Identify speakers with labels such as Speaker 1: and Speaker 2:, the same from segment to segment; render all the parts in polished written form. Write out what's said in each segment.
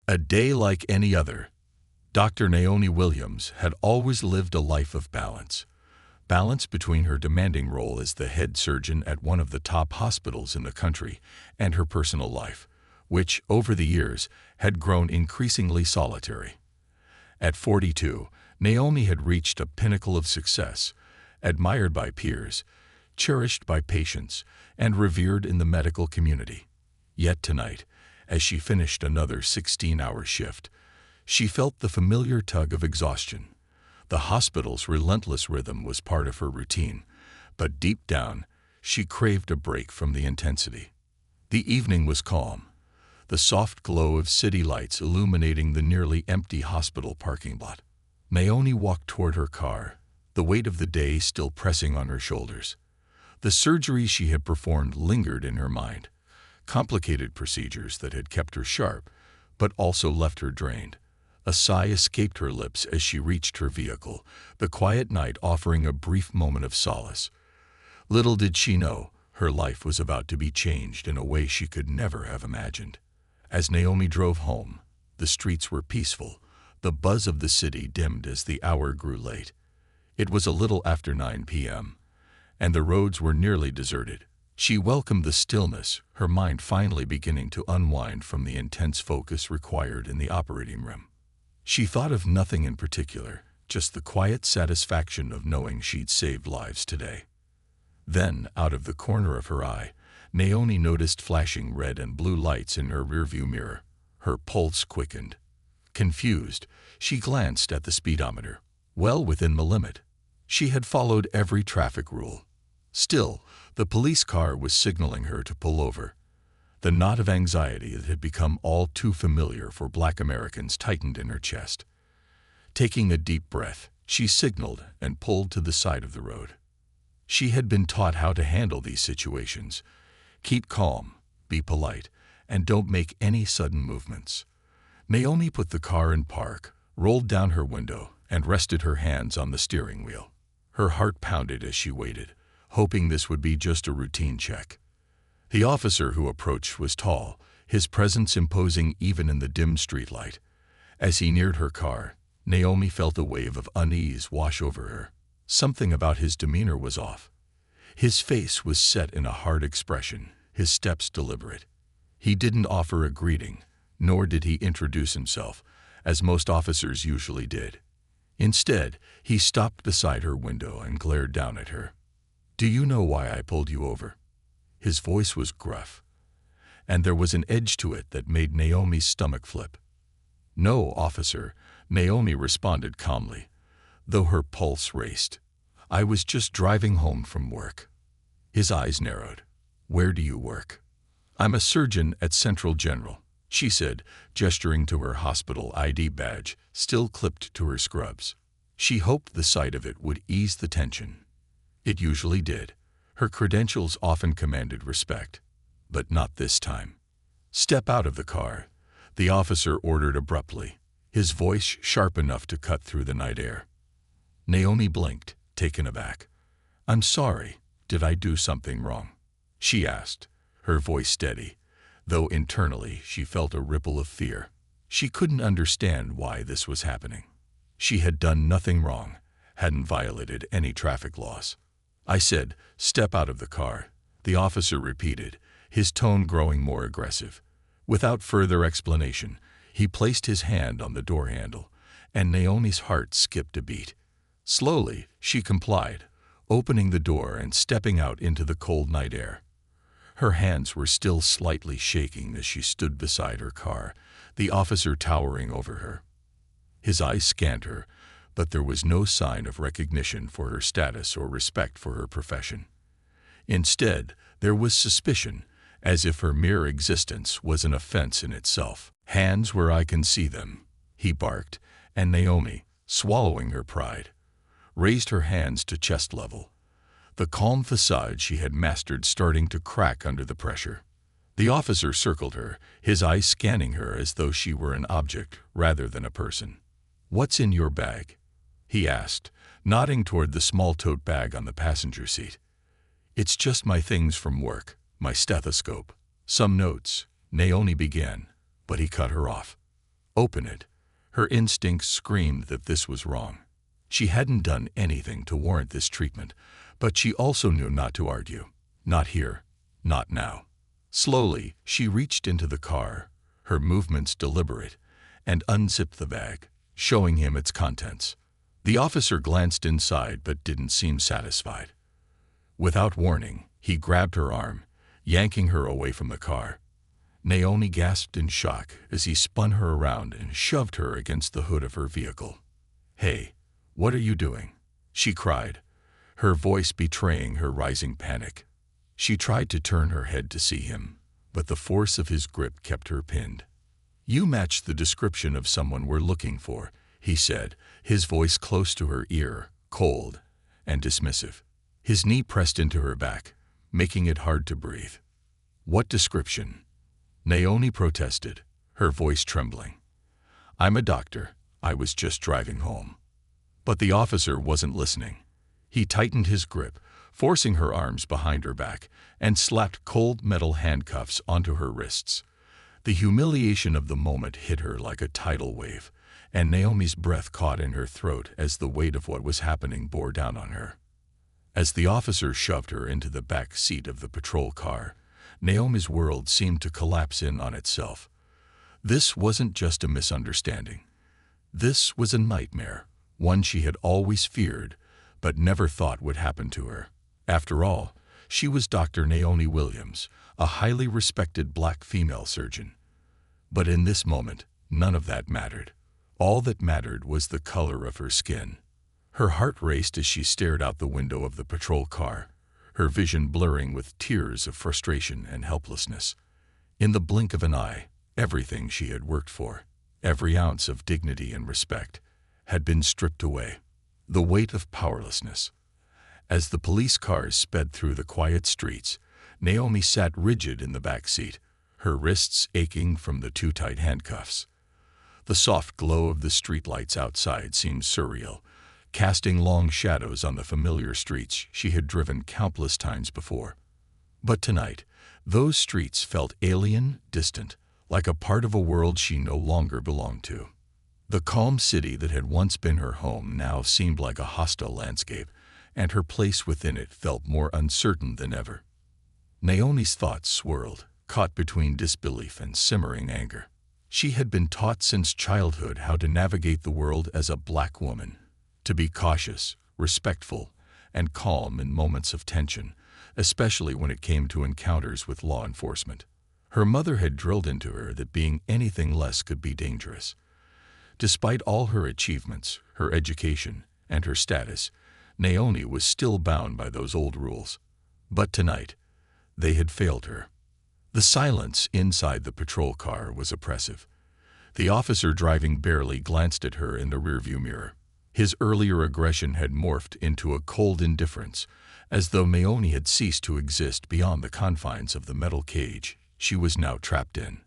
Speaker 1: A day like any other. Dr. Naomi Williams had always lived a life of balance. Balance between her demanding role as the head surgeon at one of the top hospitals in the country and her personal life, which, over the years, had grown increasingly solitary. At 42, Naomi had reached a pinnacle of success, admired by peers, cherished by patients, and revered in the medical community. Yet tonight, as she finished another 16-hour shift, she felt the familiar tug of exhaustion. The hospital's relentless rhythm was part of her routine, but deep down, she craved a break from the intensity. The evening was calm, the soft glow of city lights illuminating the nearly empty hospital parking lot. Naomi walked toward her car, the weight of the day still pressing on her shoulders. The surgery she had performed lingered in her mind, complicated procedures that had kept her sharp, but also left her drained. A sigh escaped her lips as she reached her vehicle, the quiet night offering a brief moment of solace. Little did she know, her life was about to be changed in a way she could never have imagined. As Naomi drove home, the streets were peaceful, the buzz of the city dimmed as the hour grew late. It was a little after 9 p.m., and the roads were nearly deserted. She welcomed the stillness, her mind finally beginning to unwind from the intense focus required in the operating room. She thought of nothing in particular, just the quiet satisfaction of knowing she'd saved lives today. Then, out of the corner of her eye, Naomi noticed flashing red and blue lights in her rearview mirror. Her pulse quickened. Confused, she glanced at the speedometer, well within the limit. She had followed every traffic rule. Still, the police car was signaling her to pull over. The knot of anxiety that had become all too familiar for Black Americans tightened in her chest. Taking a deep breath, she signaled and pulled to the side of the road. She had been taught how to handle these situations. Keep calm, be polite, and don't make any sudden movements. Naomi put the car in park, rolled down her window, and rested her hands on the steering wheel. Her heart pounded as she waited, hoping this would be just a routine check. The officer who approached was tall, his presence imposing even in the dim streetlight. As he neared her car, Naomi felt a wave of unease wash over her. Something about his demeanor was off. His face was set in a hard expression, his steps deliberate. He didn't offer a greeting, nor did he introduce himself, as most officers usually did. Instead, he stopped beside her window and glared down at her. "Do you know why I pulled you over?" His voice was gruff, and there was an edge to it that made Naomi's stomach flip. "No, officer," Naomi responded calmly, though her pulse raced. "I was just driving home from work." His eyes narrowed. "Where do you work?" "I'm a surgeon at Central General," she said, gesturing to her hospital ID badge, still clipped to her scrubs. She hoped the sight of it would ease the tension. It usually did. Her credentials often commanded respect. But not this time. "Step out of the car," the officer ordered abruptly, his voice sharp enough to cut through the night air. Naomi blinked, taken aback. "I'm sorry, did I do something wrong?" she asked, her voice steady, though internally she felt a ripple of fear. She couldn't understand why this was happening. She had done nothing wrong, hadn't violated any traffic laws. "I said, step out of the car," the officer repeated, his tone growing more aggressive. Without further explanation, he placed his hand on the door handle, and Naomi's heart skipped a beat. Slowly, she complied, opening the door and stepping out into the cold night air. Her hands were still slightly shaking as she stood beside her car, the officer towering over her. His eyes scanned her, but there was no sign of recognition for her status or respect for her profession. Instead, there was suspicion, as if her mere existence was an offense in itself. "Hands where I can see them," he barked, and Naomi, swallowing her pride, raised her hands to chest level, the calm facade she had mastered starting to crack under the pressure. The officer circled her, his eyes scanning her as though she were an object rather than a person. "What's in your bag?" he asked, nodding toward the small tote bag on the passenger seat. "It's just my things from work, my stethoscope, some notes," Naomi began, but he cut her off. Open it. Her instincts screamed that this was wrong. She hadn't done anything to warrant this treatment, but she also knew not to argue. Not here. Not now. Slowly, she reached into the car, her movements deliberate, and unzipped the bag, showing him its contents. The officer glanced inside but didn't seem satisfied. Without warning, he grabbed her arm, yanking her away from the car. Naomi gasped in shock as he spun her around and shoved her against the hood of her vehicle. "Hey, what are you doing?" she cried, her voice betraying her rising panic. She tried to turn her head to see him, but the force of his grip kept her pinned. "You match the description of someone we're looking for," he said, his voice close to her ear, cold and dismissive. His knee pressed into her back, making it hard to breathe. "What description?" Naomi protested, her voice trembling. "I'm a doctor. I was just driving home." But the officer wasn't listening. He tightened his grip, forcing her arms behind her back, and slapped cold metal handcuffs onto her wrists. The humiliation of the moment hit her like a tidal wave, and Naomi's breath caught in her throat as the weight of what was happening bore down on her. As the officer shoved her into the back seat of the patrol car, Naomi's world seemed to collapse in on itself. This wasn't just a misunderstanding. This was a nightmare, one she had always feared, but never thought would happen to her. After all, she was Dr. Naomi Williams, a highly respected black female surgeon. But in this moment, none of that mattered. All that mattered was the color of her skin. Her heart raced as she stared out the window of the patrol car, her vision blurring with tears of frustration and helplessness. In the blink of an eye, everything she had worked for, every ounce of dignity and respect, had been stripped away. The weight of powerlessness. As the police cars sped through the quiet streets, Naomi sat rigid in the back seat, her wrists aching from the too tight handcuffs. The soft glow of the streetlights outside seemed surreal, casting long shadows on the familiar streets she had driven countless times before. But tonight, those streets felt alien, distant, like a part of a world she no longer belonged to. The calm city that had once been her home now seemed like a hostile landscape, and her place within it felt more uncertain than ever. Naomi's thoughts swirled, caught between disbelief and simmering anger. She had been taught since childhood how to navigate the world as a black woman, to be cautious, respectful, and calm in moments of tension, especially when it came to encounters with law enforcement. Her mother had drilled into her that being anything less could be dangerous. Despite all her achievements, her education, and her status, Naomi was still bound by those old rules. But tonight, they had failed her. The silence inside the patrol car was oppressive. The officer driving barely glanced at her in the rearview mirror. His earlier aggression had morphed into a cold indifference, as though Naomi had ceased to exist beyond the confines of the metal cage she was now trapped in.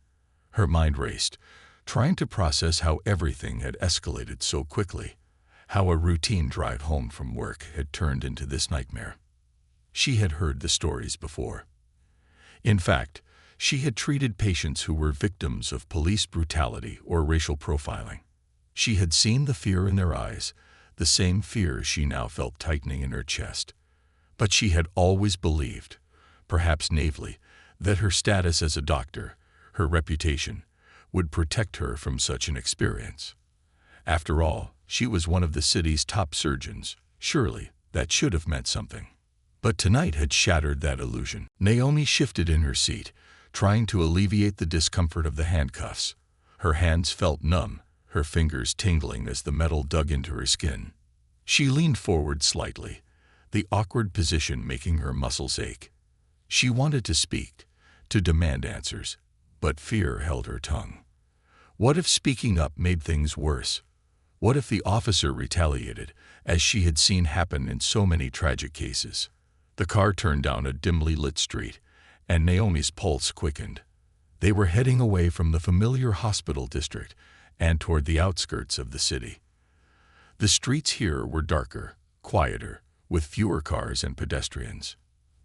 Speaker 1: Her mind raced, trying to process how everything had escalated so quickly, how a routine drive home from work had turned into this nightmare. She had heard the stories before. In fact, she had treated patients who were victims of police brutality or racial profiling. She had seen the fear in their eyes, the same fear she now felt tightening in her chest. But she had always believed, perhaps naively, that her status as a doctor, her reputation, would protect her from such an experience. After all, she was one of the city's top surgeons. Surely, that should have meant something. But tonight had shattered that illusion. Naomi shifted in her seat, trying to alleviate the discomfort of the handcuffs. Her hands felt numb, her fingers tingling as the metal dug into her skin. She leaned forward slightly, the awkward position making her muscles ache. She wanted to speak, to demand answers, but fear held her tongue. What if speaking up made things worse? What if the officer retaliated, as she had seen happen in so many tragic cases? The car turned down a dimly lit street, and Naomi's pulse quickened. They were heading away from the familiar hospital district and toward the outskirts of the city. The streets here were darker, quieter, with fewer cars and pedestrians.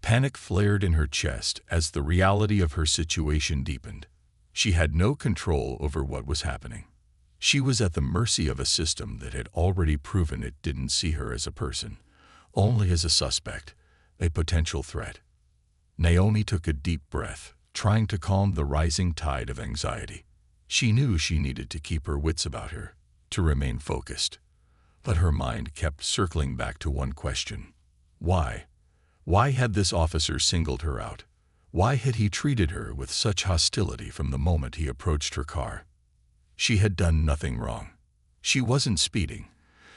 Speaker 1: Panic flared in her chest as the reality of her situation deepened. She had no control over what was happening. She was at the mercy of a system that had already proven it didn't see her as a person, only as a suspect, a potential threat. Naomi took a deep breath, trying to calm the rising tide of anxiety. She knew she needed to keep her wits about her, to remain focused. But her mind kept circling back to one question. Why? Why had this officer singled her out? Why had he treated her with such hostility from the moment he approached her car? She had done nothing wrong. She wasn't speeding.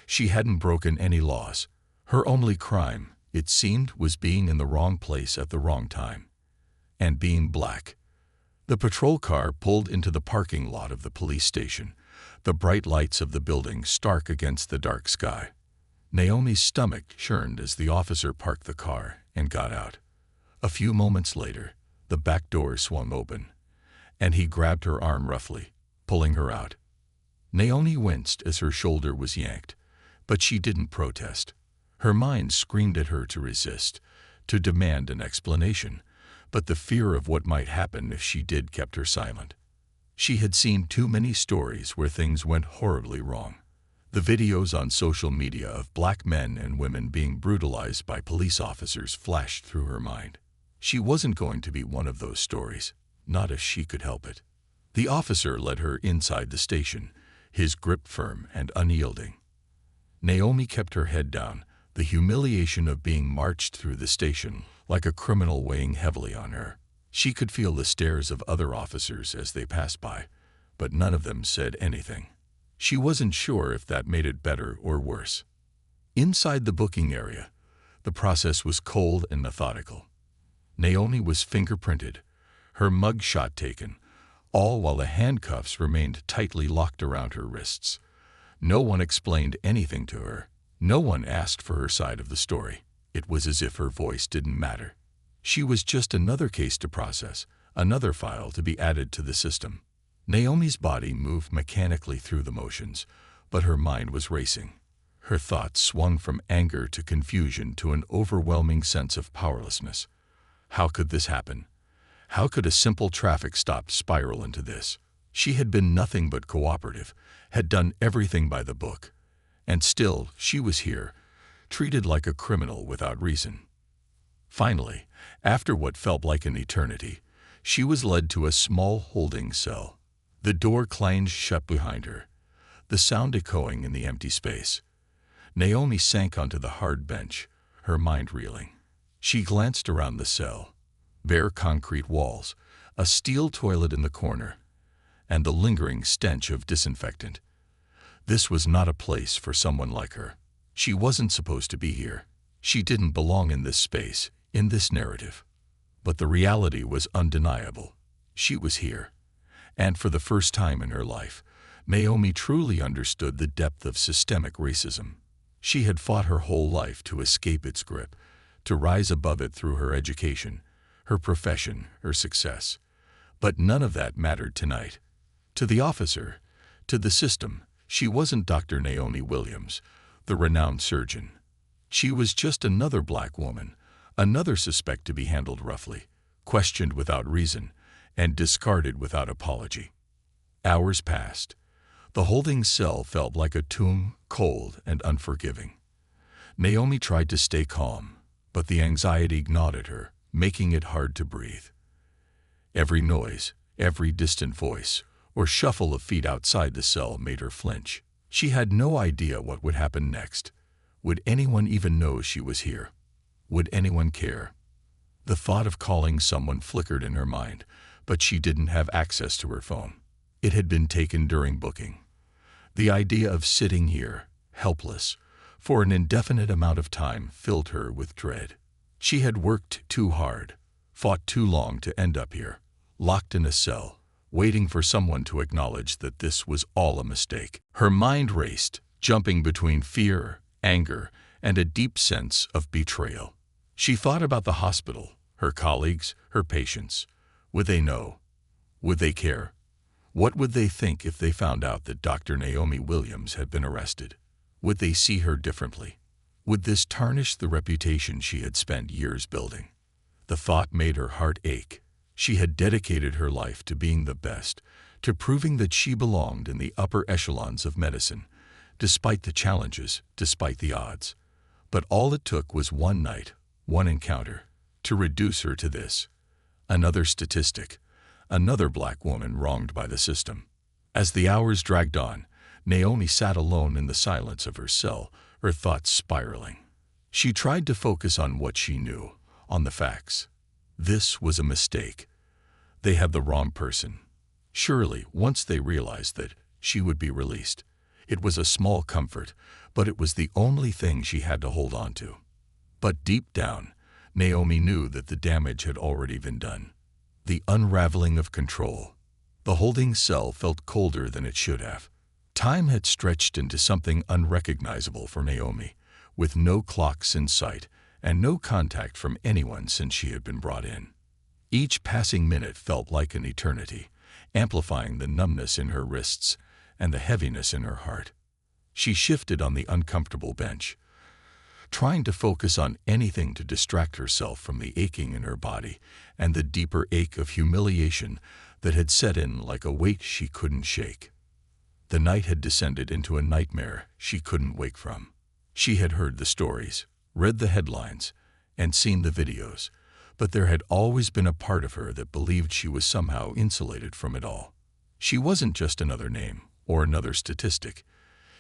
Speaker 1: She hadn't broken any laws. Her only crime, it seemed, was being in the wrong place at the wrong time. And being black. The patrol car pulled into the parking lot of the police station, the bright lights of the building stark against the dark sky. Naomi's stomach churned as the officer parked the car and got out. A few moments later, the back door swung open, and he grabbed her arm roughly, pulling her out. Naomi winced as her shoulder was yanked, but she didn't protest. Her mind screamed at her to resist, to demand an explanation, but the fear of what might happen if she did kept her silent. She had seen too many stories where things went horribly wrong. The videos on social media of black men and women being brutalized by police officers flashed through her mind. She wasn't going to be one of those stories, not if she could help it. The officer led her inside the station, his grip firm and unyielding. Naomi kept her head down, the humiliation of being marched through the station like a criminal weighing heavily on her. She could feel the stares of other officers as they passed by, but none of them said anything. She wasn't sure if that made it better or worse. Inside the booking area, the process was cold and methodical. Naomi was fingerprinted, her mug shot taken, all while the handcuffs remained tightly locked around her wrists. No one explained anything to her. No one asked for her side of the story. It was as if her voice didn't matter. She was just another case to process, another file to be added to the system. Naomi's body moved mechanically through the motions, but her mind was racing. Her thoughts swung from anger to confusion to an overwhelming sense of powerlessness. How could this happen? How could a simple traffic stop spiral into this? She had been nothing but cooperative, had done everything by the book. And still, she was here, treated like a criminal without reason. Finally, after what felt like an eternity, she was led to a small holding cell. The door clanged shut behind her, the sound echoing in the empty space. Naomi sank onto the hard bench, her mind reeling. She glanced around the cell. Bare concrete walls, a steel toilet in the corner, and the lingering stench of disinfectant. This was not a place for someone like her. She wasn't supposed to be here. She didn't belong in this space, in this narrative. But the reality was undeniable. She was here. And for the first time in her life, Naomi truly understood the depth of systemic racism. She had fought her whole life to escape its grip, to rise above it through her education, her profession, her success. But none of that mattered tonight. To the officer, to the system, she wasn't Dr. Naomi Williams, the renowned surgeon. She was just another black woman, another suspect to be handled roughly, questioned without reason, and discarded without apology. Hours passed. The holding cell felt like a tomb, cold and unforgiving. Naomi tried to stay calm, but the anxiety gnawed at her, making it hard to breathe. Every noise, every distant voice, or shuffle of feet outside the cell made her flinch. She had no idea what would happen next. Would anyone even know she was here? Would anyone care? The thought of calling someone flickered in her mind, but she didn't have access to her phone. It had been taken during booking. The idea of sitting here, helpless, for an indefinite amount of time filled her with dread. She had worked too hard, fought too long to end up here, locked in a cell, waiting for someone to acknowledge that this was all a mistake. Her mind raced, jumping between fear, anger, and a deep sense of betrayal. She thought about the hospital, her colleagues, her patients. Would they know? Would they care? What would they think if they found out that Dr. Naomi Williams had been arrested? Would they see her differently? Would this tarnish the reputation she had spent years building? The thought made her heart ache. She had dedicated her life to being the best, to proving that she belonged in the upper echelons of medicine, despite the challenges, despite the odds. But all it took was one night, one encounter, to reduce her to this. Another statistic, another black woman wronged by the system. As the hours dragged on, Naomi sat alone in the silence of her cell, her thoughts spiraling. She tried to focus on what she knew, on the facts. This was a mistake. They had the wrong person. Surely, once they realized that, she would be released. It was a small comfort, but it was the only thing she had to hold on to. But deep down, Naomi knew that the damage had already been done. The unraveling of control. The holding cell felt colder than it should have. Time had stretched into something unrecognizable for Naomi, with no clocks in sight and no contact from anyone since she had been brought in. Each passing minute felt like an eternity, amplifying the numbness in her wrists and the heaviness in her heart. She shifted on the uncomfortable bench, trying to focus on anything to distract herself from the aching in her body and the deeper ache of humiliation that had set in like a weight she couldn't shake. The night had descended into a nightmare she couldn't wake from. She had heard the stories, read the headlines, and seen the videos, but there had always been a part of her that believed she was somehow insulated from it all. She wasn't just another name or another statistic.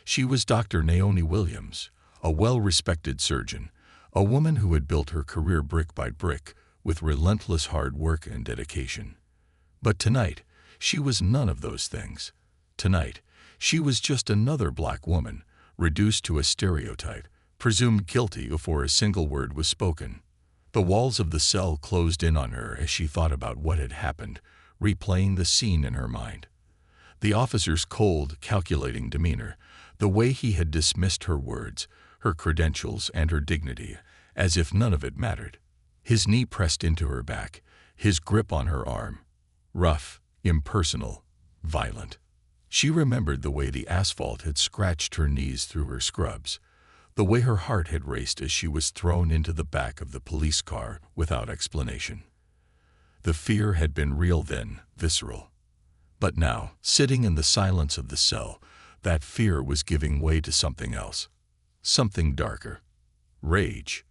Speaker 1: She was Dr. Naomi Williams, a well-respected surgeon, a woman who had built her career brick by brick with relentless hard work and dedication. But tonight, she was none of those things. Tonight, she was just another black woman, reduced to a stereotype, presumed guilty before a single word was spoken. The walls of the cell closed in on her as she thought about what had happened, replaying the scene in her mind. The officer's cold, calculating demeanor, the way he had dismissed her words, her credentials, and her dignity, as if none of it mattered. His knee pressed into her back, his grip on her arm. Rough, impersonal, violent. She remembered the way the asphalt had scratched her knees through her scrubs, the way her heart had raced as she was thrown into the back of the police car without explanation. The fear had been real then, visceral. But now, sitting in the silence of the cell, that fear was giving way to something else. Something darker. Rage.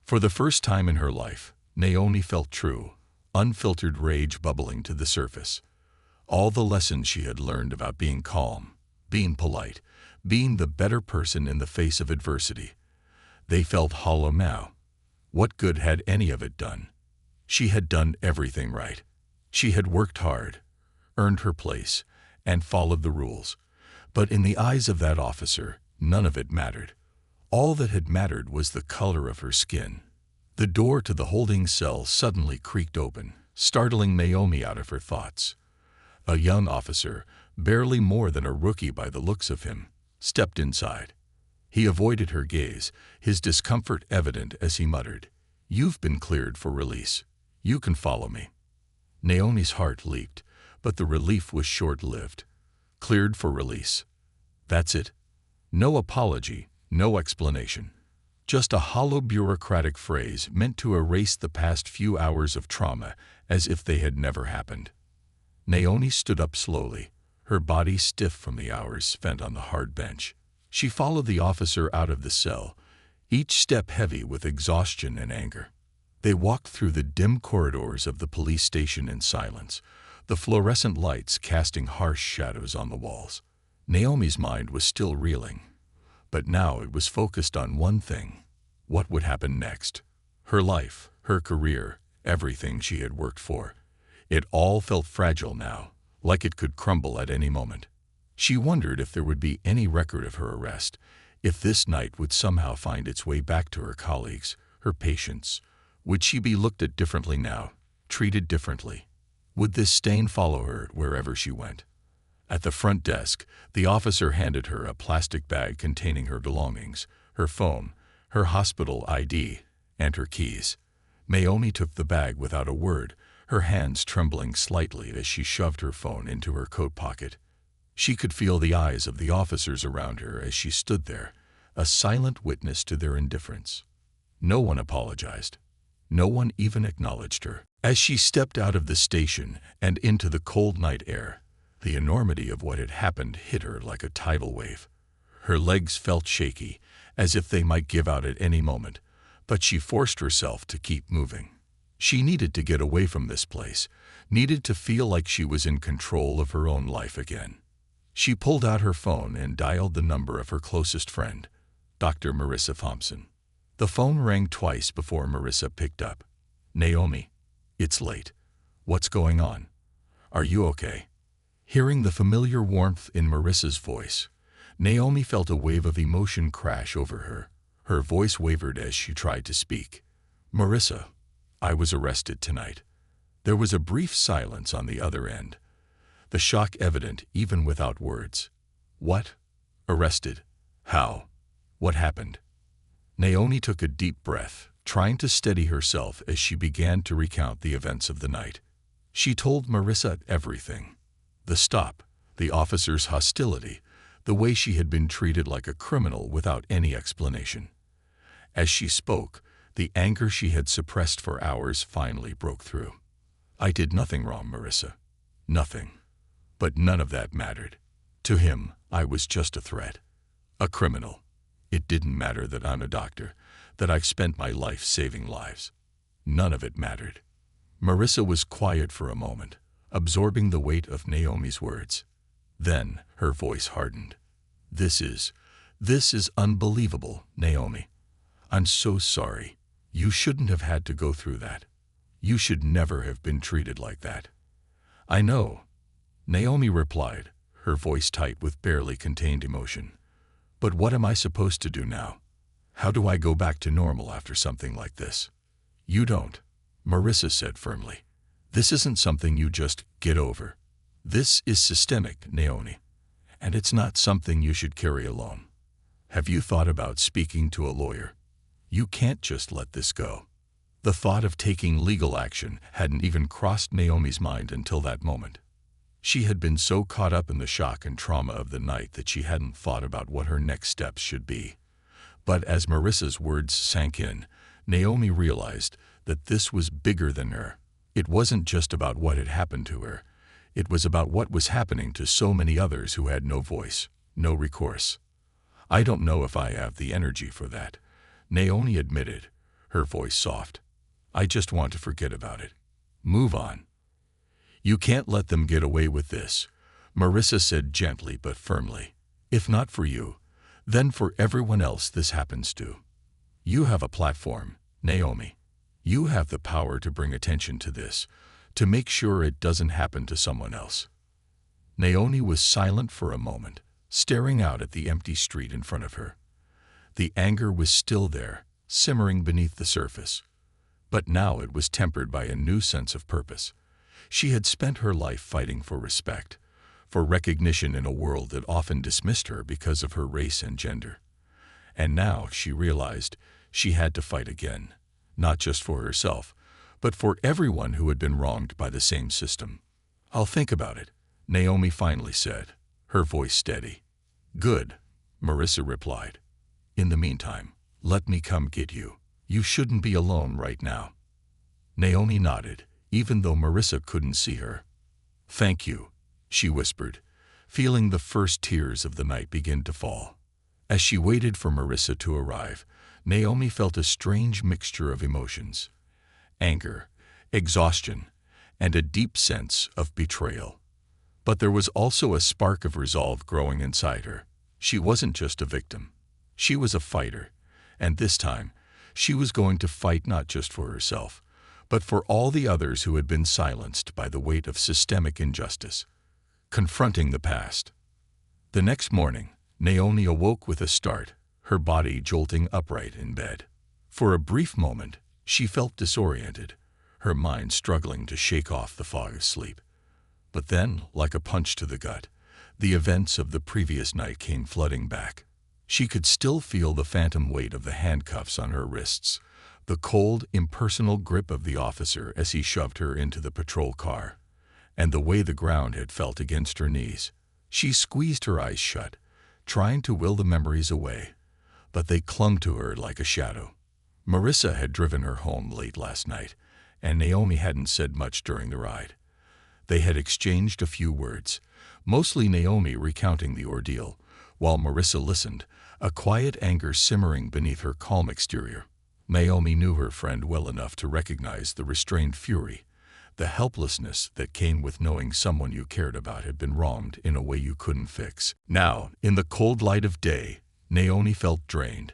Speaker 1: For the first time in her life, Naomi felt true, unfiltered rage bubbling to the surface. All the lessons she had learned about being calm, being polite, being the better person in the face of adversity. They felt hollow now. What good had any of it done? She had done everything right. She had worked hard, earned her place, and followed the rules. But in the eyes of that officer, none of it mattered. All that had mattered was the color of her skin. The door to the holding cell suddenly creaked open, startling Naomi out of her thoughts. A young officer, barely more than a rookie by the looks of him, stepped inside. He avoided her gaze, his discomfort evident as he muttered, "You've been cleared for release. You can follow me." Naomi's heart leaped, but the relief was short-lived. Cleared for release. That's it. No apology, no explanation. Just a hollow bureaucratic phrase meant to erase the past few hours of trauma as if they had never happened. Naomi stood up slowly, her body stiff from the hours spent on the hard bench. She followed the officer out of the cell, each step heavy with exhaustion and anger. They walked through the dim corridors of the police station in silence, the fluorescent lights casting harsh shadows on the walls. Naomi's mind was still reeling, but now it was focused on one thing: what would happen next? Her life, her career, everything she had worked for. It all felt fragile now, like it could crumble at any moment. She wondered if there would be any record of her arrest, if this night would somehow find its way back to her colleagues, her patients. Would she be looked at differently now, treated differently? Would this stain follow her wherever she went? At the front desk, the officer handed her a plastic bag containing her belongings, her phone, her hospital ID, and her keys. Naomi took the bag without a word, her hands trembling slightly as she shoved her phone into her coat pocket. She could feel the eyes of the officers around her as she stood there, a silent witness to their indifference. No one apologized. No one even acknowledged her. As she stepped out of the station and into the cold night air, The enormity of what had happened hit her like a tidal wave. Her legs felt shaky, as if they might give out at any moment, but she forced herself to keep moving. She needed to get away from this place, needed to feel like she was in control of her own life again. She pulled out her phone and dialed the number of her closest friend, Dr. Marissa Thompson. The phone rang twice before Marissa picked up. "Naomi, it's late. What's going on? Are you okay?" Hearing the familiar warmth in Marissa's voice, Naomi felt a wave of emotion crash over her. Her voice wavered as she tried to speak. "Marissa, I was arrested tonight." There was a brief silence on the other end, the shock evident even without words. "What? Arrested? How? What happened?" Naomi took a deep breath, trying to steady herself as she began to recount the events of the night. She told Marissa everything. The stop, the officer's hostility, the way she had been treated like a criminal without any explanation. As she spoke, the anger she had suppressed for hours finally broke through. "I did nothing wrong, Marissa. Nothing. But none of that mattered. To him, I was just a threat. A criminal. It didn't matter that I'm a doctor, that I've spent my life saving lives. None of it mattered." Marissa was quiet for a moment, absorbing the weight of Naomi's words. Then her voice hardened. This is unbelievable, Naomi. I'm so sorry. You shouldn't have had to go through that. You should never have been treated like that." "I know," Naomi replied, her voice tight with barely contained emotion. "But what am I supposed to do now? How do I go back to normal after something like this?" "You don't," Marissa said firmly. "This isn't something you just get over. This is systemic, Naomi, and it's not something you should carry alone. Have you thought about speaking to a lawyer? You can't just let this go." The thought of taking legal action hadn't even crossed Naomi's mind until that moment. She had been so caught up in the shock and trauma of the night that she hadn't thought about what her next steps should be. But as Marissa's words sank in, Naomi realized that this was bigger than her. It wasn't just about what had happened to her. It was about what was happening to so many others who had no voice, no recourse. "I don't know if I have the energy for that," Naomi admitted, her voice soft. "I just want to forget about it. Move on." "You can't let them get away with this," Marissa said gently but firmly. "If not for you, then for everyone else this happens to. You have a platform, Naomi. You have the power to bring attention to this, to make sure it doesn't happen to someone else." Naomi was silent for a moment, staring out at the empty street in front of her. The anger was still there, simmering beneath the surface. But now it was tempered by a new sense of purpose. She had spent her life fighting for respect, for recognition in a world that often dismissed her because of her race and gender. And now she realized she had to fight again, not just for herself, but for everyone who had been wronged by the same system. "I'll think about it," Naomi finally said, her voice steady. "Good," Marissa replied. "In the meantime, let me come get you. You shouldn't be alone right now." Naomi nodded, even though Marissa couldn't see her. "Thank you," she whispered, feeling the first tears of the night begin to fall. As she waited for Marissa to arrive, Naomi felt a strange mixture of emotions: anger, exhaustion, and a deep sense of betrayal. But there was also a spark of resolve growing inside her. She wasn't just a victim. She was a fighter, and this time, she was going to fight not just for herself, but for all the others who had been silenced by the weight of systemic injustice. Confronting the past. The next morning, Naomi awoke with a start, her body jolting upright in bed. For a brief moment, she felt disoriented, her mind struggling to shake off the fog of sleep. But then, like a punch to the gut, the events of the previous night came flooding back. She could still feel the phantom weight of the handcuffs on her wrists, the cold, impersonal grip of the officer as he shoved her into the patrol car, and the way the ground had felt against her knees. She squeezed her eyes shut, trying to will the memories away, but they clung to her like a shadow. Marissa had driven her home late last night, and Naomi hadn't said much during the ride. They had exchanged a few words, mostly Naomi recounting the ordeal, while Marissa listened, a quiet anger simmering beneath her calm exterior. Naomi knew her friend well enough to recognize the restrained fury, the helplessness that came with knowing someone you cared about had been wronged in a way you couldn't fix. Now, in the cold light of day, Naomi felt drained,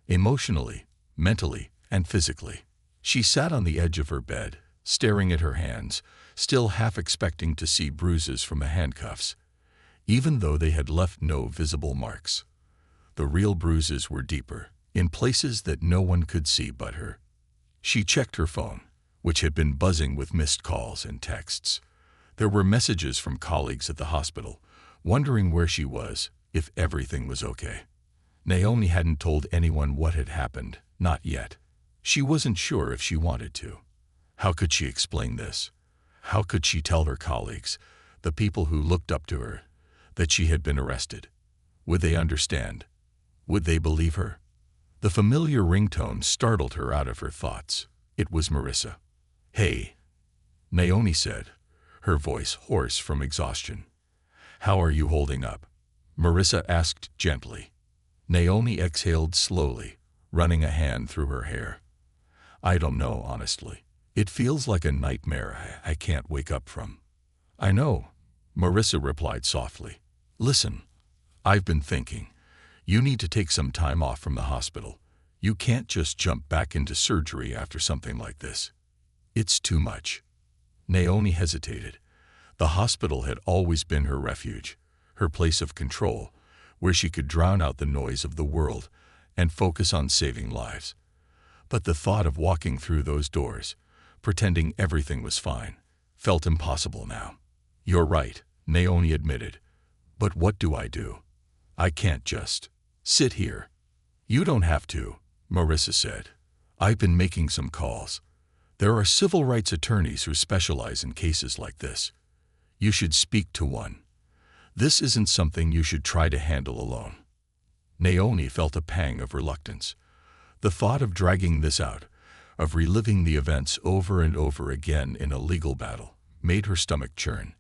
Speaker 1: emotionally, mentally, and physically. She sat on the edge of her bed, staring at her hands, still half expecting to see bruises from the handcuffs, even though they had left no visible marks. The real bruises were deeper, in places that no one could see but her. She checked her phone, which had been buzzing with missed calls and texts. There were messages from colleagues at the hospital, wondering where she was, if everything was okay. Naomi hadn't told anyone what had happened, not yet. She wasn't sure if she wanted to. How could she explain this? How could she tell her colleagues, the people who looked up to her, that she had been arrested? Would they understand? Would they believe her? The familiar ringtone startled her out of her thoughts. It was Marissa. "Hey," Naomi said, her voice hoarse from exhaustion. "How are you holding up?" Marissa asked gently. Naomi exhaled slowly, running a hand through her hair. "I don't know, honestly. It feels like a nightmare I can't wake up from." "I know," Marissa replied softly. "Listen, I've been thinking. You need to take some time off from the hospital. You can't just jump back into surgery after something like this. It's too much." Naomi hesitated. The hospital had always been her refuge, her place of control, where she could drown out the noise of the world and focus on saving lives. But the thought of walking through those doors, pretending everything was fine, felt impossible now. "You're right," Naomi admitted. "But what do I do? I can't just sit here." "You don't have to," Marissa said. "I've been making some calls. There are civil rights attorneys who specialize in cases like this. You should speak to one. This isn't something you should try to handle alone." Naomi felt a pang of reluctance. The thought of dragging this out, of reliving the events over and over again in a legal battle, made her stomach churn.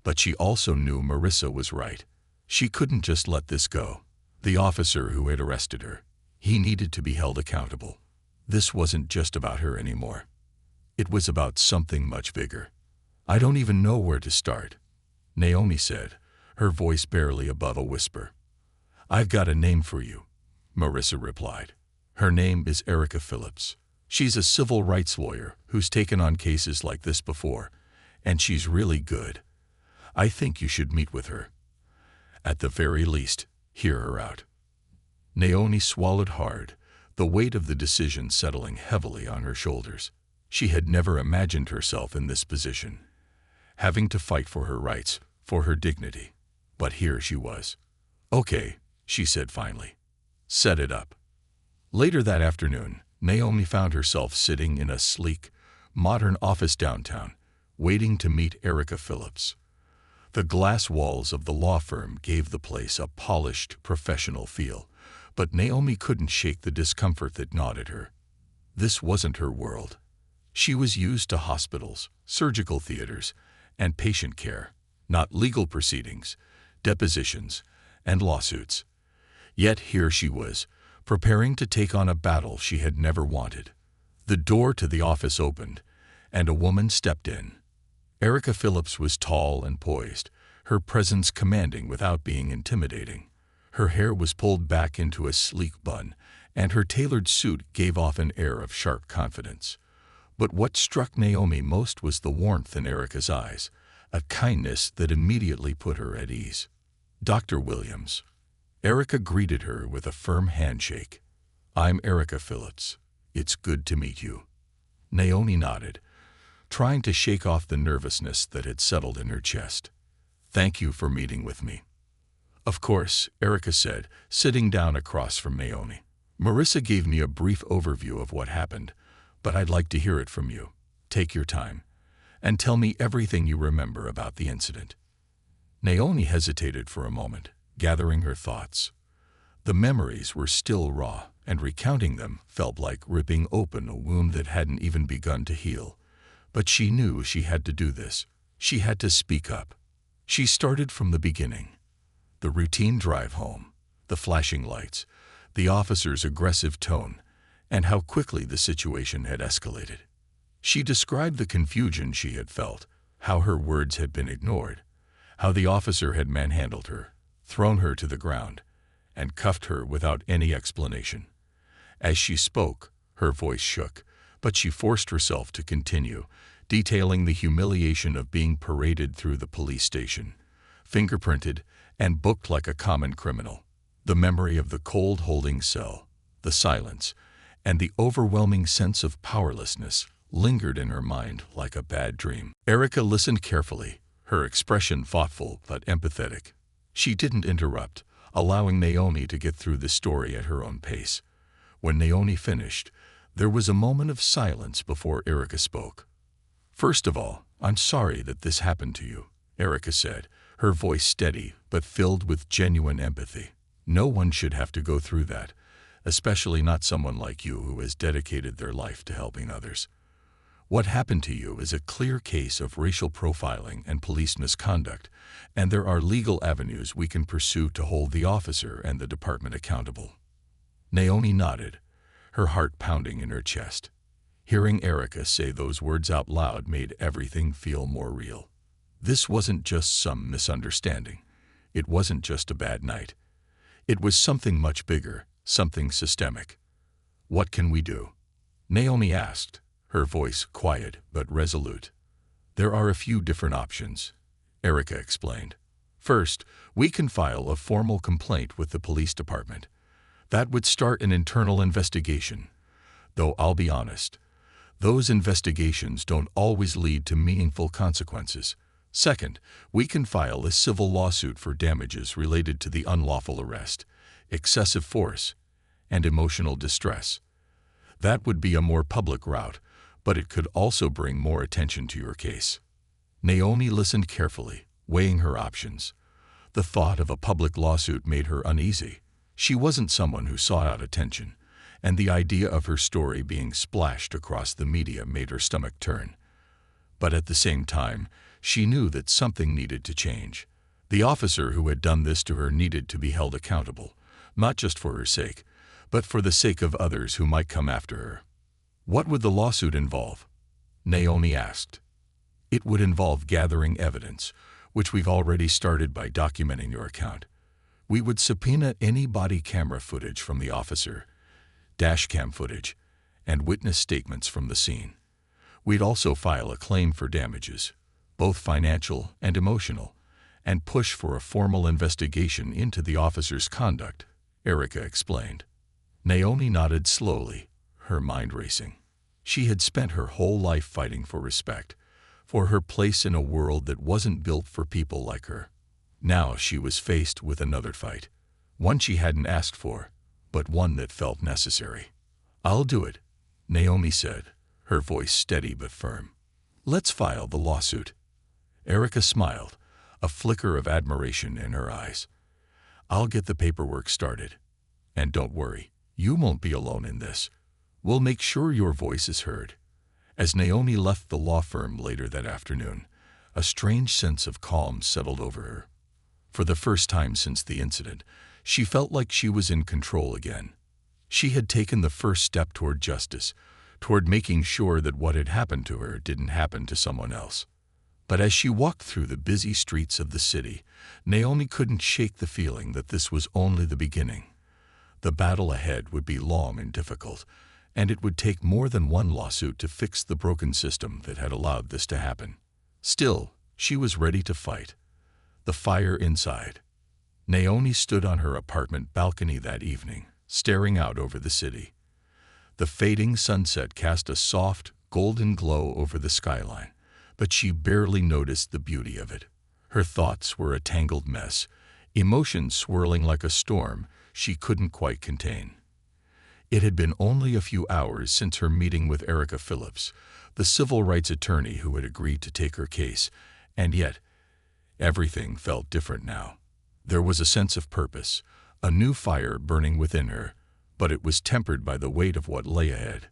Speaker 1: But she also knew Marissa was right. She couldn't just let this go. The officer who had arrested her, he needed to be held accountable. This wasn't just about her anymore. It was about something much bigger. "I don't even know where to start," Naomi said, her voice barely above a whisper. "I've got a name for you," Marissa replied. "Her name is Erica Phillips. She's a civil rights lawyer who's taken on cases like this before, and she's really good. I think you should meet with her. At the very least, hear her out." Naomi swallowed hard, the weight of the decision settling heavily on her shoulders. She had never imagined herself in this position, having to fight for her rights, for her dignity. But here she was. "Okay," she said finally. "Set it up." Later that afternoon, Naomi found herself sitting in a sleek, modern office downtown, waiting to meet Erica Phillips. The glass walls of the law firm gave the place a polished, professional feel, but Naomi couldn't shake the discomfort that gnawed at her. This wasn't her world. She was used to hospitals, surgical theaters, and patient care, not legal proceedings, depositions, and lawsuits. Yet here she was, preparing to take on a battle she had never wanted. The door to the office opened, and a woman stepped in. Erica Phillips was tall and poised, her presence commanding without being intimidating. Her hair was pulled back into a sleek bun, and her tailored suit gave off an air of sharp confidence. But what struck Naomi most was the warmth in Erica's eyes, a kindness that immediately put her at ease. "Dr. Williams." Erica greeted her with a firm handshake. "I'm Erica Phillips. It's good to meet you." Naomi nodded, trying to shake off the nervousness that had settled in her chest. "Thank you for meeting with me." "Of course," Erica said, sitting down across from Naomi. "Marissa gave me a brief overview of what happened, but I'd like to hear it from you. Take your time, and tell me everything you remember about the incident." Naomi hesitated for a moment, gathering her thoughts. The memories were still raw, and recounting them felt like ripping open a wound that hadn't even begun to heal. But she knew she had to do this. She had to speak up. She started from the beginning. The routine drive home, the flashing lights, the officer's aggressive tone, and how quickly the situation had escalated. She described the confusion she had felt, how her words had been ignored, how the officer had manhandled her, thrown her to the ground, and cuffed her without any explanation. As she spoke, her voice shook, but she forced herself to continue, detailing the humiliation of being paraded through the police station, fingerprinted and booked like a common criminal. The memory of the cold holding cell, the silence, and the overwhelming sense of powerlessness lingered in her mind like a bad dream. Erica listened carefully, her expression thoughtful but empathetic. She didn't interrupt, allowing Naomi to get through the story at her own pace. When Naomi finished, there was a moment of silence before Erica spoke. "First of all, I'm sorry that this happened to you," Erica said, her voice steady but filled with genuine empathy. "No one should have to go through that, especially not someone like you who has dedicated their life to helping others. What happened to you is a clear case of racial profiling and police misconduct, and there are legal avenues we can pursue to hold the officer and the department accountable." Naomi nodded, her heart pounding in her chest. Hearing Erica say those words out loud made everything feel more real. This wasn't just some misunderstanding. It wasn't just a bad night. It was something much bigger, something systemic. "What can we do?" Naomi asked, her voice quiet but resolute. "There are a few different options," Erica explained. "First, we can file a formal complaint with the police department. That would start an internal investigation. Though I'll be honest, those investigations don't always lead to meaningful consequences. Second, we can file a civil lawsuit for damages related to the unlawful arrest, excessive force, and emotional distress. That would be a more public route, but it could also bring more attention to your case." Naomi listened carefully, weighing her options. The thought of a public lawsuit made her uneasy. She wasn't someone who sought out attention, and the idea of her story being splashed across the media made her stomach turn. But at the same time, she knew that something needed to change. The officer who had done this to her needed to be held accountable, not just for her sake, but for the sake of others who might come after her. "What would the lawsuit involve?" Naomi asked. "It would involve gathering evidence, which we've already started by documenting your account. We would subpoena any body camera footage from the officer, dashcam footage, and witness statements from the scene. We'd also file a claim for damages, both financial and emotional, and push for a formal investigation into the officer's conduct," Erica explained. Naomi nodded slowly, her mind racing. She had spent her whole life fighting for respect, for her place in a world that wasn't built for people like her. Now she was faced with another fight, one she hadn't asked for, but one that felt necessary. "I'll do it," Naomi said, her voice steady but firm. "Let's file the lawsuit." Erica smiled, a flicker of admiration in her eyes. "I'll get the paperwork started. And don't worry, you won't be alone in this. We'll make sure your voice is heard." As Naomi left the law firm later that afternoon, a strange sense of calm settled over her. For the first time since the incident, she felt like she was in control again. She had taken the first step toward justice, toward making sure that what had happened to her didn't happen to someone else. But as she walked through the busy streets of the city, Naomi couldn't shake the feeling that this was only the beginning. The battle ahead would be long and difficult, and it would take more than one lawsuit to fix the broken system that had allowed this to happen. Still, she was ready to fight. The fire inside. Naomi stood on her apartment balcony that evening, staring out over the city. The fading sunset cast a soft, golden glow over the skyline, but she barely noticed the beauty of it. Her thoughts were a tangled mess, emotions swirling like a storm she couldn't quite contain. It had been only a few hours since her meeting with Erica Phillips, the civil rights attorney who had agreed to take her case, and yet everything felt different now. There was a sense of purpose, a new fire burning within her, but it was tempered by the weight of what lay ahead.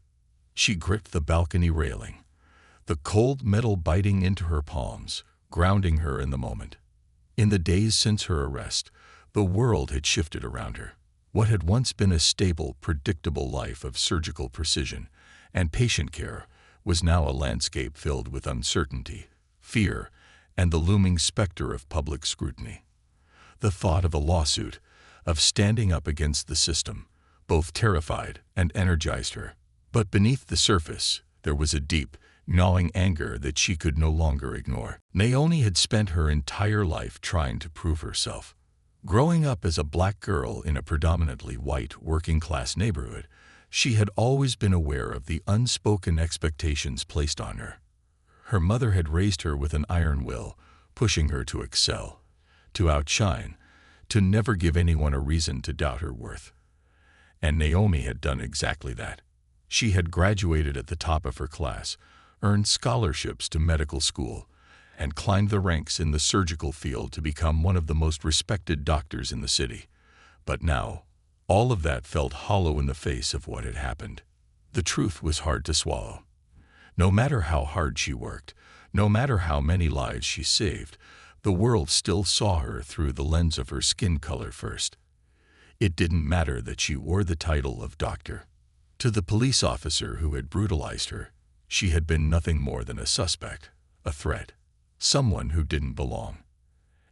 Speaker 1: She gripped the balcony railing, the cold metal biting into her palms, grounding her in the moment. In the days since her arrest, the world had shifted around her. What had once been a stable, predictable life of surgical precision and patient care was now a landscape filled with uncertainty, fear, and the looming specter of public scrutiny. The thought of a lawsuit, of standing up against the system, both terrified and energized her. But beneath the surface, there was a deep, gnawing anger that she could no longer ignore. Naomi had spent her entire life trying to prove herself. Growing up as a black girl in a predominantly white, working-class neighborhood, she had always been aware of the unspoken expectations placed on her. Her mother had raised her with an iron will, pushing her to excel, to outshine, to never give anyone a reason to doubt her worth. And Naomi had done exactly that. She had graduated at the top of her class, earned scholarships to medical school, and climbed the ranks in the surgical field to become one of the most respected doctors in the city. But now, all of that felt hollow in the face of what had happened. The truth was hard to swallow. No matter how hard she worked, no matter how many lives she saved, the world still saw her through the lens of her skin color first. It didn't matter that she wore the title of doctor. To the police officer who had brutalized her, she had been nothing more than a suspect, a threat, someone who didn't belong.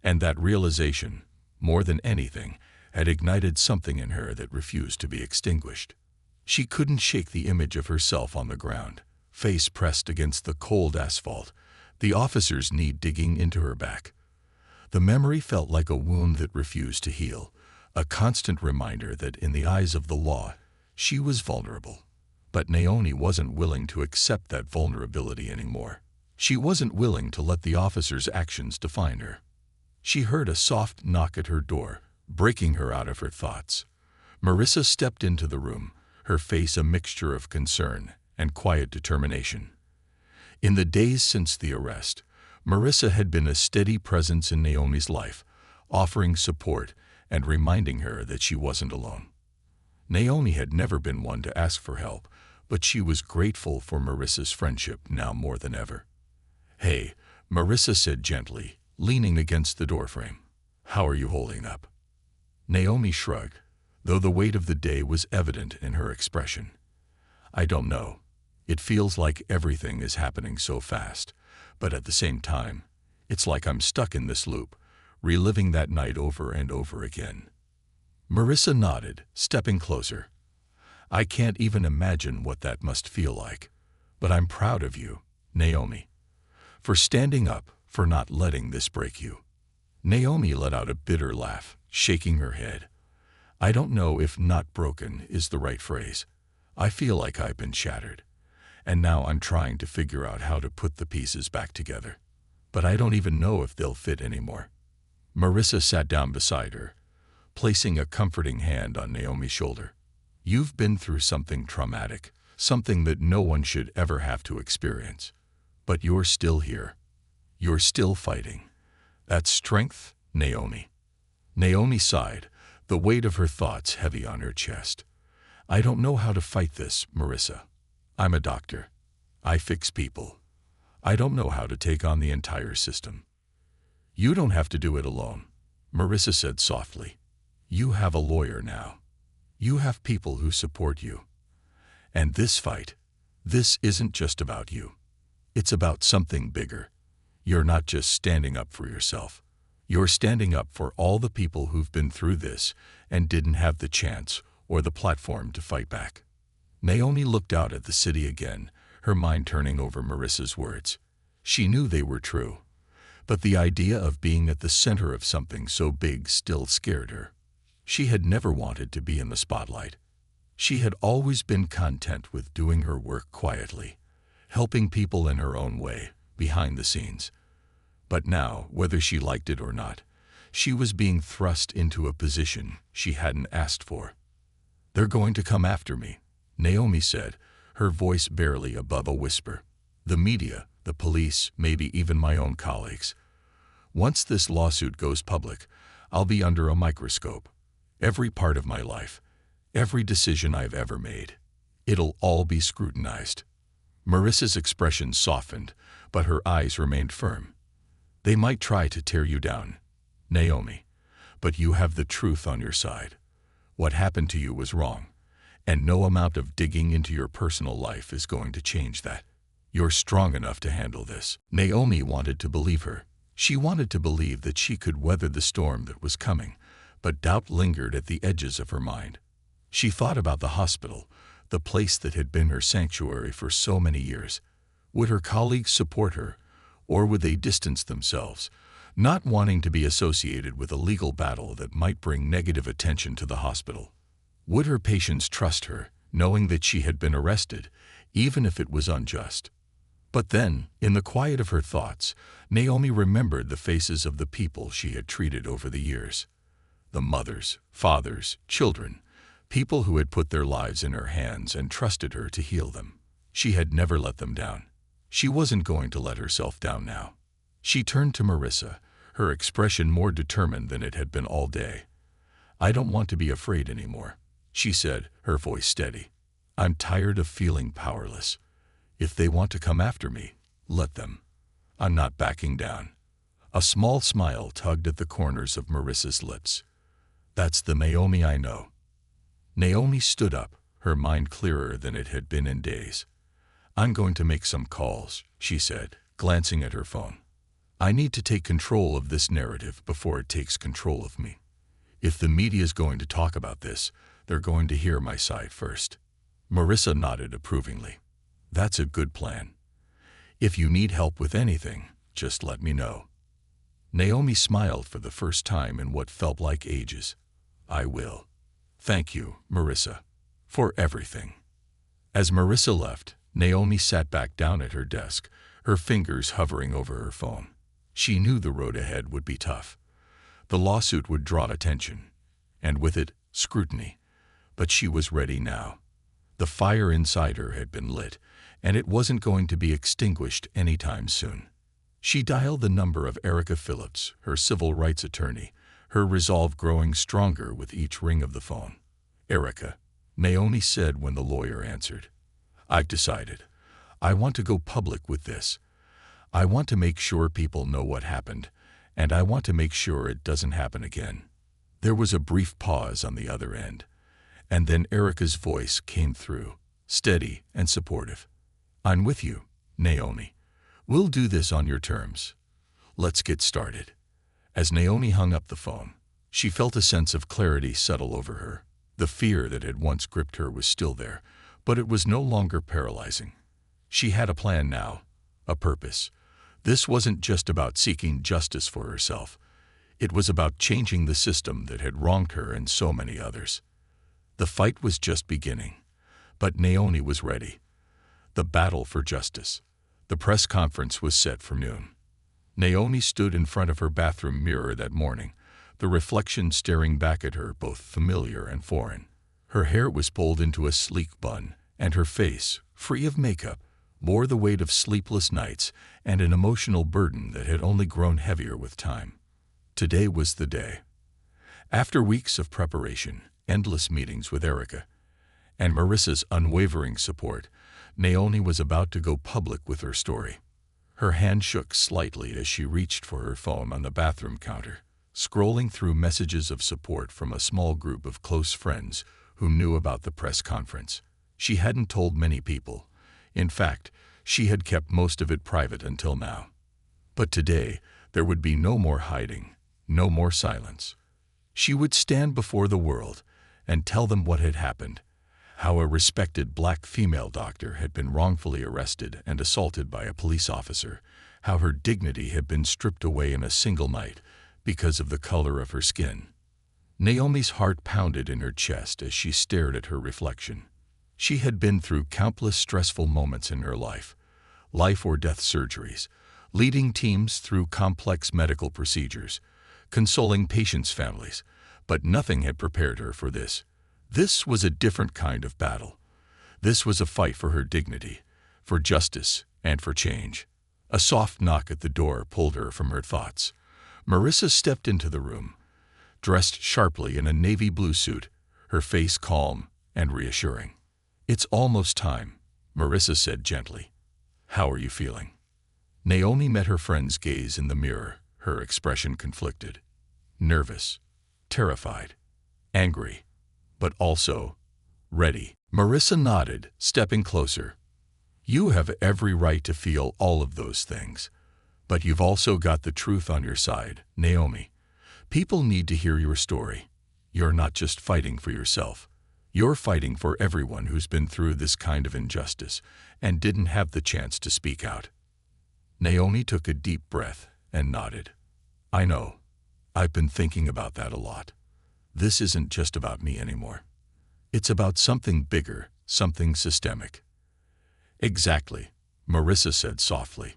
Speaker 1: And that realization, more than anything, had ignited something in her that refused to be extinguished. She couldn't shake the image of herself on the ground, face pressed against the cold asphalt, the officer's knee digging into her back. The memory felt like a wound that refused to heal, a constant reminder that in the eyes of the law, she was vulnerable. But Naomi wasn't willing to accept that vulnerability anymore. She wasn't willing to let the officer's actions define her. She heard a soft knock at her door, breaking her out of her thoughts. Marissa stepped into the room, her face a mixture of concern and quiet determination. In the days since the arrest, Marissa had been a steady presence in Naomi's life, offering support and reminding her that she wasn't alone. Naomi had never been one to ask for help, but she was grateful for Marissa's friendship now more than ever. "Hey," Marissa said gently, leaning against the doorframe. "How are you holding up?" Naomi shrugged, though the weight of the day was evident in her expression. "I don't know. It feels like everything is happening so fast, but at the same time, it's like I'm stuck in this loop, reliving that night over and over again." Marissa nodded, stepping closer. "I can't even imagine what that must feel like, but I'm proud of you, Naomi, for standing up, for not letting this break you." Naomi let out a bitter laugh, shaking her head. "I don't know if 'not broken' is the right phrase. I feel like I've been shattered, and now I'm trying to figure out how to put the pieces back together. But I don't even know if they'll fit anymore." Marissa sat down beside her, placing a comforting hand on Naomi's shoulder. "You've been through something traumatic, something that no one should ever have to experience. But you're still here. You're still fighting. That's strength, Naomi." Naomi sighed, the weight of her thoughts heavy on her chest. "I don't know how to fight this, Marissa. I'm a doctor. I fix people. I don't know how to take on the entire system." "You don't have to do it alone," Marissa said softly. "You have a lawyer now. You have people who support you. And this fight, this isn't just about you. It's about something bigger. You're not just standing up for yourself. You're standing up for all the people who've been through this and didn't have the chance or the platform to fight back." Naomi looked out at the city again, her mind turning over Marissa's words. She knew they were true, but the idea of being at the center of something so big still scared her. She had never wanted to be in the spotlight. She had always been content with doing her work quietly, helping people in her own way, behind the scenes. But now, whether she liked it or not, she was being thrust into a position she hadn't asked for. "They're going to come after me," Naomi said, her voice barely above a whisper. "The media, the police, maybe even my own colleagues. Once this lawsuit goes public, I'll be under a microscope. Every part of my life, every decision I've ever made, it'll all be scrutinized." Marissa's expression softened, but her eyes remained firm. They might try to tear you down, Naomi, but you have the truth on your side. What happened to you was wrong, and no amount of digging into your personal life is going to change that. You're strong enough to handle this." Naomi wanted to believe her. She wanted to believe that she could weather the storm that was coming, but doubt lingered at the edges of her mind. She thought about the hospital, the place that had been her sanctuary for so many years. Would her colleagues support her, or would they distance themselves, not wanting to be associated with a legal battle that might bring negative attention to the hospital? Would her patients trust her, knowing that she had been arrested, even if it was unjust? But then, in the quiet of her thoughts, Naomi remembered the faces of the people she had treated over the years. The mothers, fathers, children, people who had put their lives in her hands and trusted her to heal them. She had never let them down. She wasn't going to let herself down now. She turned to Marissa, her expression more determined than it had been all day. "I don't want to be afraid anymore," she said, her voice steady. "I'm tired of feeling powerless. If they want to come after me, let them. I'm not backing down." A small smile tugged at the corners of Marissa's lips. "That's the Naomi I know." Naomi stood up, her mind clearer than it had been in days. "I'm going to make some calls," she said, glancing at her phone. "I need to take control of this narrative before it takes control of me. If the media's going to talk about this, they're going to hear my side first." Marissa nodded approvingly. "That's a good plan. If you need help with anything, just let me know." Naomi smiled for the first time in what felt like ages. "I will. Thank you, Marissa, for everything." As Marissa left, Naomi sat back down at her desk, her fingers hovering over her phone. She knew the road ahead would be tough. The lawsuit would draw attention, and with it, scrutiny. But she was ready now. The fire inside her had been lit, and it wasn't going to be extinguished anytime soon. She dialed the number of Erica Phillips, her civil rights attorney, her resolve growing stronger with each ring of the phone. "Erica," Naomi said when the lawyer answered. "I've decided. I want to go public with this. I want to make sure people know what happened, and I want to make sure it doesn't happen again." There was a brief pause on the other end, and then Erica's voice came through, steady and supportive. "I'm with you, Naomi. We'll do this on your terms. Let's get started." As Naomi hung up the phone, she felt a sense of clarity settle over her. The fear that had once gripped her was still there, but it was no longer paralyzing. She had a plan now, a purpose. This wasn't just about seeking justice for herself. It was about changing the system that had wronged her and so many others. The fight was just beginning, but Naomi was ready. The battle for justice. The press conference was set for noon. Naomi stood in front of her bathroom mirror that morning, the reflection staring back at her, both familiar and foreign. Her hair was pulled into a sleek bun, and her face, free of makeup, bore the weight of sleepless nights and an emotional burden that had only grown heavier with time. Today was the day. After weeks of preparation, endless meetings with Erica, and Marissa's unwavering support, Naomi was about to go public with her story. Her hand shook slightly as she reached for her phone on the bathroom counter, scrolling through messages of support from a small group of close friends who knew about the press conference. She hadn't told many people. In fact, she had kept most of it private until now. But today, there would be no more hiding, no more silence. She would stand before the world and tell them what had happened, how a respected black female doctor had been wrongfully arrested and assaulted by a police officer, how her dignity had been stripped away in a single night because of the color of her skin. Naomi's heart pounded in her chest as she stared at her reflection. She had been through countless stressful moments in her life or death surgeries, leading teams through complex medical procedures, consoling patients' families, but nothing had prepared her for this. This was a different kind of battle. This was a fight for her dignity, for justice, and for change. A soft knock at the door pulled her from her thoughts. Marissa stepped into the room, dressed sharply in a navy blue suit, her face calm and reassuring. "It's almost time," Marissa said gently. "How are you feeling?" Naomi met her friend's gaze in the mirror, her expression conflicted. Nervous, terrified, angry, but also ready. Marissa nodded, stepping closer. You have every right to feel all of those things. But you've also got the truth on your side, Naomi. People need to hear your story. You're not just fighting for yourself. You're fighting for everyone who's been through this kind of injustice and didn't have the chance to speak out. Naomi took a deep breath and nodded. I know. I've been thinking about that a lot. This isn't just about me anymore. It's about something bigger, something systemic. Exactly, Marissa said softly.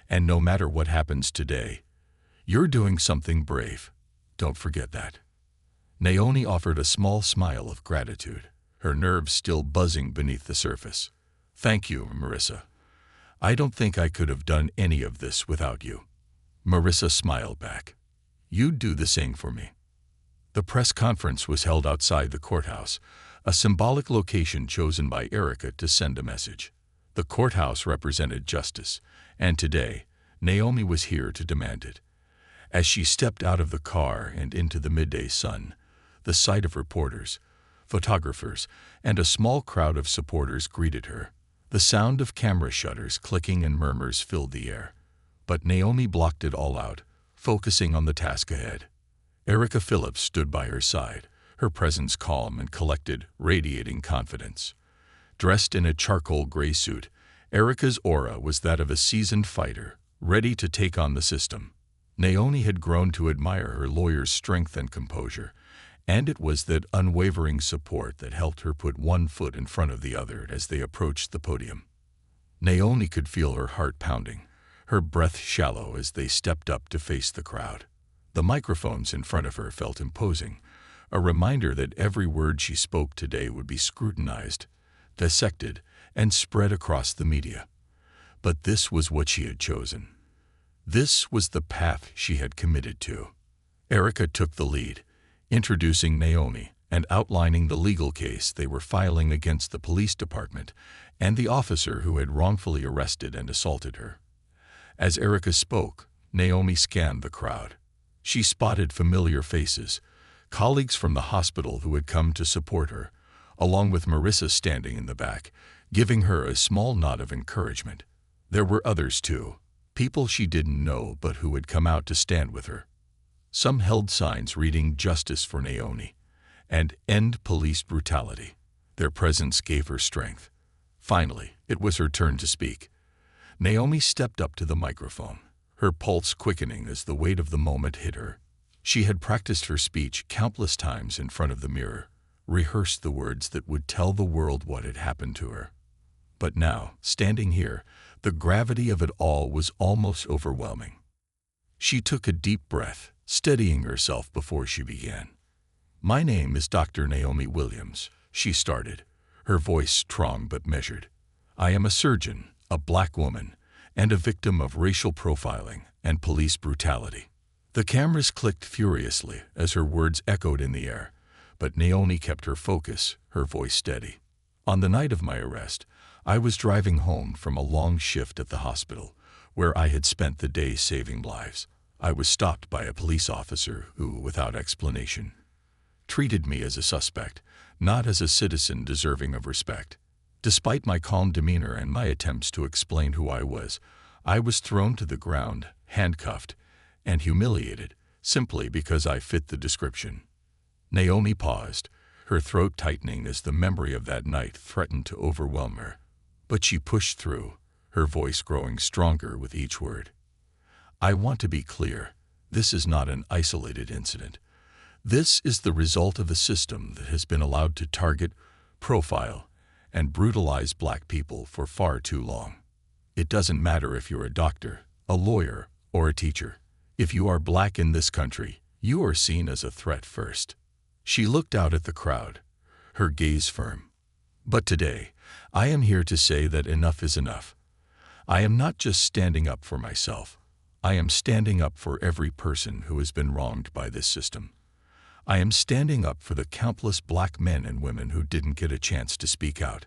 Speaker 1: And no matter what happens today, you're doing something brave. Don't forget that. Naomi offered a small smile of gratitude, her nerves still buzzing beneath the surface. Thank you, Marissa. I don't think I could have done any of this without you. Marissa smiled back. You'd do the same for me. The press conference was held outside the courthouse, a symbolic location chosen by Erica to send a message. The courthouse represented justice, and today, Naomi was here to demand it. As she stepped out of the car and into the midday sun, the sight of reporters, photographers, and a small crowd of supporters greeted her. The sound of camera shutters clicking and murmurs filled the air. But Naomi blocked it all out, focusing on the task ahead. Erica Phillips stood by her side, her presence calm and collected, radiating confidence. Dressed in a charcoal gray suit, Erica's aura was that of a seasoned fighter, ready to take on the system. Naomi had grown to admire her lawyer's strength and composure, and it was that unwavering support that helped her put one foot in front of the other as they approached the podium. Naomi could feel her heart pounding, her breath shallow as they stepped up to face the crowd. The microphones in front of her felt imposing, a reminder that every word she spoke today would be scrutinized, dissected, and spread across the media. But this was what she had chosen. This was the path she had committed to. Erica took the lead, introducing Naomi and outlining the legal case they were filing against the police department and the officer who had wrongfully arrested and assaulted her. As Erica spoke, Naomi scanned the crowd. She spotted familiar faces, colleagues from the hospital who had come to support her, along with Marissa standing in the back, giving her a small nod of encouragement. There were others too, people she didn't know but who had come out to stand with her. Some held signs reading "Justice for Naomi" and "End Police Brutality." Their presence gave her strength. Finally, it was her turn to speak. Naomi stepped up to the microphone, her pulse quickening as the weight of the moment hit her. She had practiced her speech countless times in front of the mirror, rehearsed the words that would tell the world what had happened to her. But now, standing here, the gravity of it all was almost overwhelming. She took a deep breath, steadying herself before she began. "My name is Dr. Naomi Williams," she started, her voice strong but measured. "I am a surgeon, a black woman, and a victim of racial profiling and police brutality." The cameras clicked furiously as her words echoed in the air, but Naomi kept her focus, her voice steady. "On the night of my arrest, I was driving home from a long shift at the hospital, where I had spent the day saving lives. I was stopped by a police officer who, without explanation, treated me as a suspect, not as a citizen deserving of respect. Despite my calm demeanor and my attempts to explain who I was thrown to the ground, handcuffed, and humiliated, simply because I fit the description." Naomi paused, her throat tightening as the memory of that night threatened to overwhelm her. But she pushed through, her voice growing stronger with each word. "I want to be clear, this is not an isolated incident. This is the result of a system that has been allowed to target, profile, and brutalize black people for far too long. It doesn't matter if you're a doctor, a lawyer, or a teacher. If you are black in this country, you are seen as a threat first." She looked out at the crowd, her gaze firm. "But today, I am here to say that enough is enough. I am not just standing up for myself. I am standing up for every person who has been wronged by this system. I am standing up for the countless black men and women who didn't get a chance to speak out.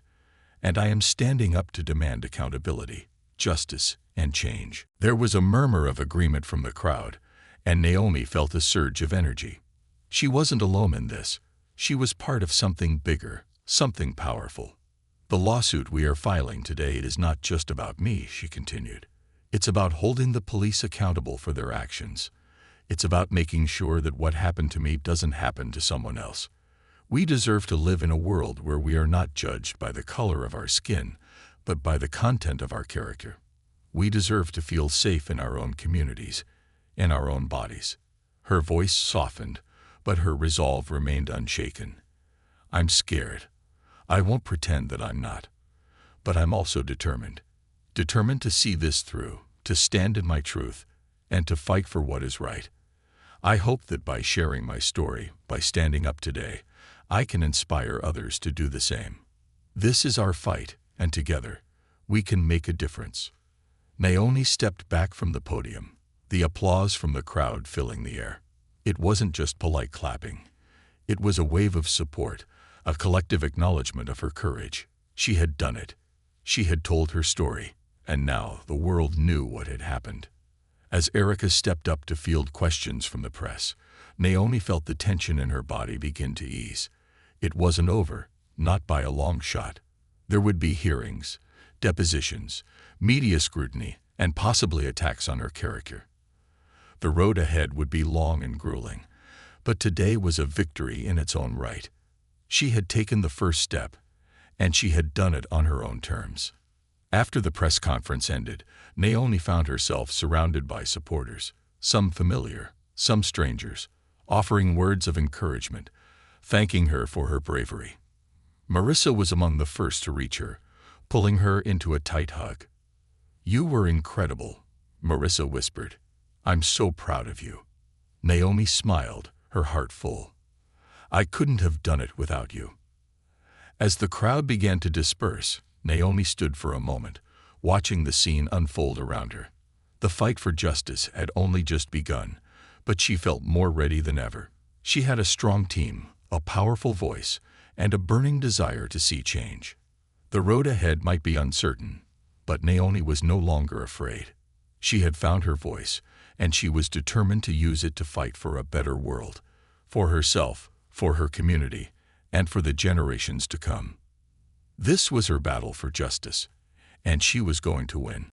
Speaker 1: And I am standing up to demand accountability. justice, and change. There was a murmur of agreement from the crowd, and Naomi felt a surge of energy. She wasn't alone in this. She was part of something bigger, something powerful. The lawsuit we are filing today is not just about me, she continued. It's about holding the police accountable for their actions. It's about making sure that what happened to me doesn't happen to someone else. We deserve to live in a world where we are not judged by the color of our skin, but by the content of our character. We deserve to feel safe in our own communities, in our own bodies. Her voice softened, but her resolve remained unshaken. I'm scared. I won't pretend that I'm not. But I'm also determined. Determined to see this through, to stand in my truth, and to fight for what is right. I hope that by sharing my story, by standing up today, I can inspire others to do the same. This is our fight, and together, we can make a difference. Naomi stepped back from the podium, the applause from the crowd filling the air. It wasn't just polite clapping. It was a wave of support, a collective acknowledgement of her courage. She had done it. She had told her story, and now the world knew what had happened. As Erica stepped up to field questions from the press, Naomi felt the tension in her body begin to ease. It wasn't over, not by a long shot. There would be hearings, depositions, media scrutiny, and possibly attacks on her character. The road ahead would be long and grueling, but today was a victory in its own right. She had taken the first step, and she had done it on her own terms. After the press conference ended, Naomi found herself surrounded by supporters, some familiar, some strangers, offering words of encouragement, thanking her for her bravery. Marissa was among the first to reach her, pulling her into a tight hug. "You were incredible," Marissa whispered. "I'm so proud of you." Naomi smiled, her heart full. "I couldn't have done it without you." As the crowd began to disperse, Naomi stood for a moment, watching the scene unfold around her. The fight for justice had only just begun, but she felt more ready than ever. She had a strong team, a powerful voice, and a burning desire to see change. The road ahead might be uncertain, but Naomi was no longer afraid. She had found her voice, and she was determined to use it to fight for a better world, for herself, for her community, and for the generations to come. This was her battle for justice, and she was going to win.